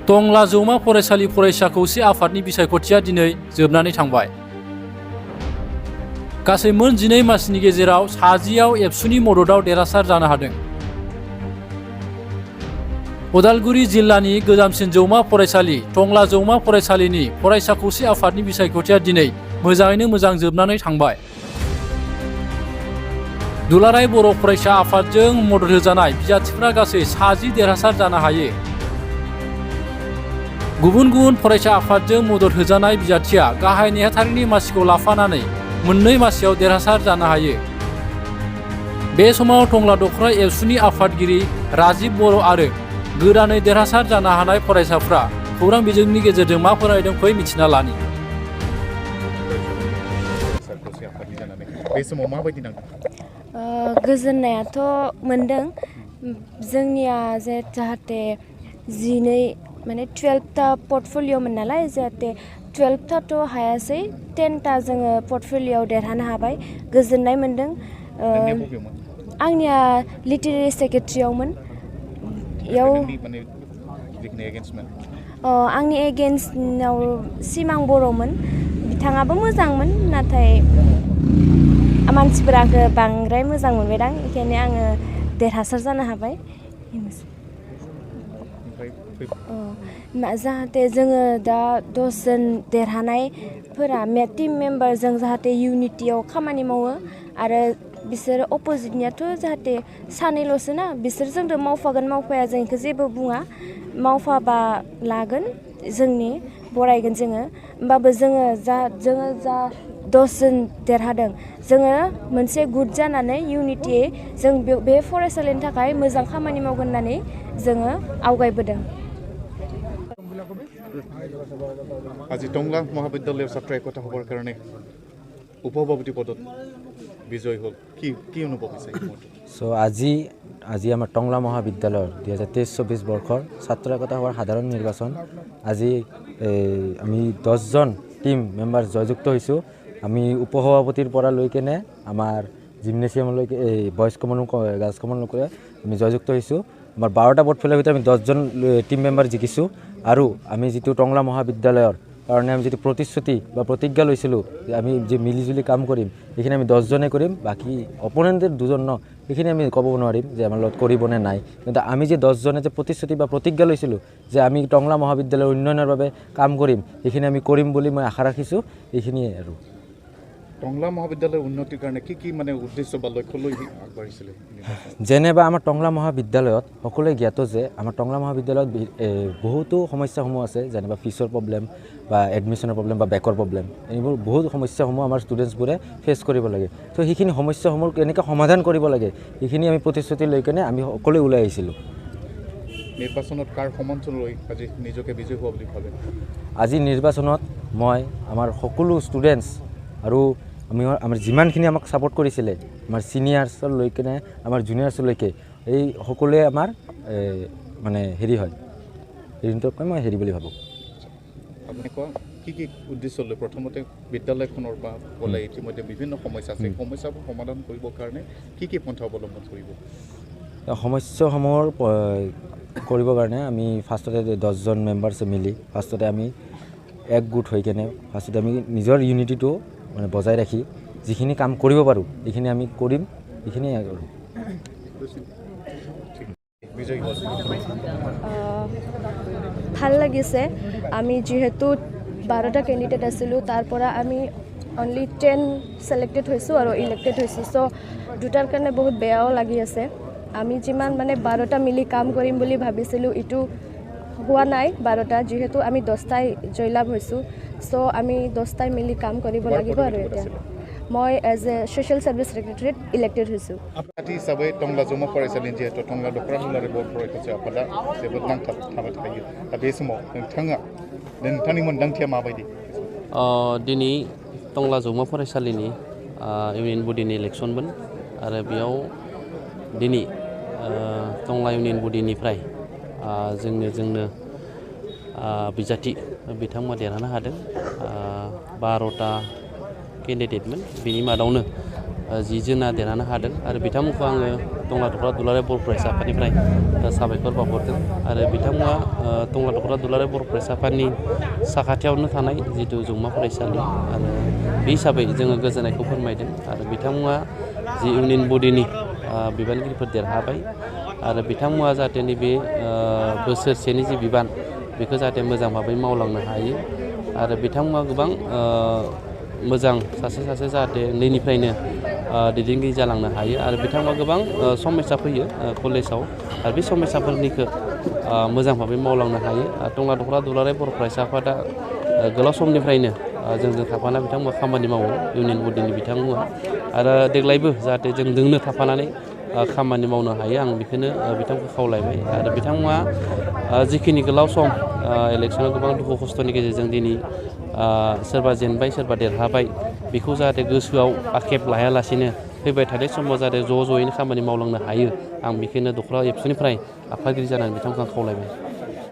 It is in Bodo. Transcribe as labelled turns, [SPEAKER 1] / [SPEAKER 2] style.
[SPEAKER 1] टंला जौमा फरायसालि फरायसा खौसे आफादनि बिसायख'थिया दिनै जोबनानै थांबाय। गासै मोन 12 मासनि गेजेराव 10आव एबसुनि मददाव देरहासार जानो हादों। उदालगुरि जिल्लानि गोजामसिन जौमा फरायसालि टंला जौमा फरायसालिनि फरायसा खौसे आफादनि बिसायख'थिया दिनै मोजाङैनो मोजां जोबनानै थांबाय। दुलाराय बर' फरायसा आफादजों मदद होजानाय बिजाथिफ्रा गासै 10 देरहासार जानो हायो। गुबुन गुबुन फरायसा आफादजों मदद होजानाय बिजाथिया गाहाय नेहाथारिनि मासिखौ लाफानानै मोननै मासियाव देरहासार जानो हायो। बे समाव टंला दखरा एबसुनि आफादगिरि राजिब बर' आरो गोदानै देरहासार जानो हानाय फरायसाफ्रा खौरां बिजोंनि गेजेरजों मा फोरमायदों फै मिथिना लानि।
[SPEAKER 2] गोजोननायाथ' मोनदों। जोंनिया जाहाथे 12टा पर्टफलिय'मोन नालाय जाहाथे 12थाथ' हायासै 10टा जोङो पर्टफलिय'आव देरहानो हाबाय। गोजोननाय मोनदों। आंनिया लिटारेरि सेक्रेटारियावमोन। आंनि एगेन्स्टनाव सिमां बर'मोन। बिथाङाबो मोजांमोन नाथाय मानसिफोरा आंखौ बांद्राय मोजां मोनबायदां बेखायनो आङो देरहासार जानो हाबाय। जाहाथे जोङो दा 10 जन देरहानायफोरा टिम मेम्बारजों जाहाथे इउनिटियाव खामानि मावो आरो बिसोर अपोजिटनियाथ' जाहाथे सानैल'सो ना बिसोर जोंजों मावफागोन मावफाया जों बेखौ जेबो बुङा। मावफाबा लागोन जोंनि बरायगोन जोङो। होमबाबो जोङो जा 10 जन देरहादों जोङो मोनसे गुट जानानै इउनिटियै जों बे फरायसालिनि थाखाय मोजां खामानि मावगोन होननानै जोङो आवगायबोदों।
[SPEAKER 3] আজি টংলা মহাবিদ্যালয়ৰ ছাত্ৰ একতা হ'বৰ কাৰণে উপসভাপতি পদত বিজয় হ'ল। কি অনুভৱ হৈছে?
[SPEAKER 4] আজি আমাৰ টংলা মহাবিদ্যালয়ৰ 2023-24 বৰ্ষৰ ছাত্ৰ একতা সভাৰ সাধাৰণ নিৰ্বাচন। আজি আমি 10 জন টিম মেম্বাৰ জয়যুক্ত হৈছোঁ। আমি উপসভাপতিৰ পৰা লৈ কেনে আমাৰ জিমনেছিয়ামলৈকে বইজ কমন গাৰ্লছ কমনলৈকে আমি জয়যুক্ত হৈছোঁ। আমাৰ 12টা পৰ্টফলিঅ'ৰ ভিতৰত আমি 10 জন টিম মেম্বাৰ জিকিছোঁ। আৰু আমি যিটো টংলা মহাবিদ্যালয়ৰ কাৰণে আমি যিটো প্ৰতিশ্ৰুতি বা প্ৰতিজ্ঞা লৈছিলোঁ যে আমি যে মিলিজুলি কাম কৰিম এইখিনি আমি 10 জনে কৰিম। বাকী অপনেণ্টেড 2 জন সেইখিনি আমি ক'ব নোৱাৰিম যে আমাৰ লগত কৰিবনে নাই। কিন্তু আমি যে 10 জনে যে প্ৰতিশ্ৰুতি বা প্ৰতিজ্ঞা লৈছিলোঁ যে আমি টংলা মহাবিদ্যালয়ৰ উন্নয়নৰ বাবে কাম কৰিম এইখিনি আমি কৰিম বুলি মই আশা ৰাখিছোঁ। এইখিনিয়ে আৰু
[SPEAKER 3] টংলা মহাবিদ্যালয়ৰ উন্নতিৰ কাৰণে কি উদ্দেশ্য বা লক্ষ্য লৈ আগবাঢ়িছিলে?
[SPEAKER 4] যেনেবা আমাৰ টংলা মহাবিদ্যালয়ত সকলোৱে জ্ঞাত যে আমাৰ টংলা মহাবিদ্যালয়ত বহুতো সমস্যাসমূহ আছে, যেনেবা ফিছৰ প্ৰব্লেম বা এডমিশ্যনৰ প্ৰব্লেম বা বেকৰ প্ৰব্লেম। এইবোৰ বহুত সমস্যাসমূহ আমাৰ ষ্টুডেণ্টছবোৰে ফেচ কৰিব লাগে। তো সেইখিনি সমস্যাসমূহ কেনেকৈ সমাধান কৰিব লাগে সেইখিনি আমি প্ৰতিশ্ৰুতি লৈ কেনে আমি সকলোৱে ওলাই আহিছিলোঁ।
[SPEAKER 3] নিৰ্বাচনত কাৰ সমৰ্থন লৈ আজি নিজকে বিজয়ী হোৱা বুলি ভাবে?
[SPEAKER 4] আজি নিৰ্বাচনত মই আমাৰ সকলো ষ্টুডেণ্টছ আৰু আমাৰ যিমানখিনি আমাক ছাপোৰ্ট কৰিছিলে আমাৰ ছিনিয়ৰ্ছৰ লৈ কেনে আমাৰ জুনিয়ৰ্ছলৈকে এই সকলোৱে আমাৰ মানে হেৰি হয়। হেৰিটোক মই হেৰি বুলি ভাবোঁ।
[SPEAKER 3] আপুনি কোৱা কি উদ্দেশ্য লৈ প্ৰথমতে বিদ্যালয়খনৰ পৰা ক'লে ইতিমধ্যে বিভিন্ন সমস্যা আছে, সমস্যাবোৰ সমাধান কৰিবৰ কাৰণে কি পন্থা অৱলম্বন কৰিব?
[SPEAKER 4] সমস্যাসমূহৰ কৰিবৰ কাৰণে আমি ফাৰ্ষ্টতে 10 জন মেম্বাৰ্ছে মিলি ফাৰ্ষ্টতে আমি একগোট হৈ কেনে ফাৰ্ষ্টতে আমি নিজৰ ইউনিটিটো মানে বজাই ৰাখি যিখিনি কাম কৰিব পাৰোঁ এইখিনি আমি কৰিম। এইখিনিয়ে আৰু
[SPEAKER 2] ভাল লাগিছে। আমি যিহেতু 12টা কেণ্ডিডেট আছিলোঁ তাৰ পৰা আমি অনলি 10 ছিলেক্টেড হৈছোঁ আৰু ইলেক্টেড হৈছোঁ। চ' দুটাৰ কাৰণে বহুত বেয়াও লাগি আছে। আমি যিমান 12টা মিলি কাম কৰিম বুলি ভাবিছিলোঁ এইটো হোৱা নাই 12টা, যিহেতু আমি 10টাই জয়লাভ হৈছোঁ। চ' আমি 10টাই মিলি কাম কৰিব লাগিব। আৰু এতিয়া মই এজ এ ছ'চিয়েল ছাৰ্ভিচ ছেক্ৰেটাৰীত ইলেক্টেড হৈছোঁ।
[SPEAKER 3] आथि हिसाबै टंला जौमा फरायसालिनि जिहेतु टंला दखरा दुलाराय बर' फरायसा आफादा जोबोद नांथाबना थायो। दा बे समाव नोंथांनि मोन्दांथिया माबायदि?
[SPEAKER 5] दिनै टंला जौमा फरायसालिनि इउनियन बडिनि इलेक्सनमोन आरो बेयाव दिनै टंला इउनियन बडिनिफ्राय जोंनो बिजाथि बिथांमोना देरहानो हादों। 12टा केन्डिडेटमोन बिनि मादावनो 10 जना देरहानो हादों आरो बिथांमोनखौ आङो टंला दखरा दुलाराय बर' फरायसा आफादनिफ्राय साबायखर बावहरदों आरो बिथांमोना टंला दखरा दुलाराय बर' फरायसा आफादनि साखाथियावनो थानाय जिथु जौमा फरायसालि आरो बे हिसाबै जोङो गोजोननायखौ फोरमायदों आरो बिथांमोना जि इउनियन बडिनि बिबानगिरिफोर देरहाबाय आरो बिथांमोना जाहाथे नैबे बोसोरसेनि जि बिबान बेखौ जाहाथे मोजां भाबै मावलांनो हायो आरो बिथांमोना गोबां मोजां सासे जाहाथे उन्दैनिफ्रायनो दैदेनगिरि जालांनो हायो आरो बिथांमोना गोबां समस्या फैयो कलेजाव आरो बे समस्याफोरनिखौ मोजां भाबै मावलांनो हायो टंला दखरा दुलाराय बर' फरायसा आफादा गोलाव समनिफ्रायनो जोंजों थाफाना बिथांमोना खामानि मावो इउनियन बडिनि बिथांमोना आरो देग्लायबो जाहाथे जोंजोंनो थाफानानै खामानि मावनो हायो आं बेखौनो बिथांखौ खावलायबाय आरो बिथांमोना जिखिनि गोलाव सम इलेक्सनाव गोबां दुखु खस्थ'नि गेजेरजों दिनै सोरबा जेनबाय सोरबा देरहाबाय बेखौ जाहाथे गोसोआव आखेब लायालासेनो फैबाय थानाय समाव जाहाथे ज' ज'यैनो खामानि मावलांनो हायो आं बेखौनो दखरा एबसुनिफ्राय आफादगिरि जानानै बिथांखौ आं खावलायबाय।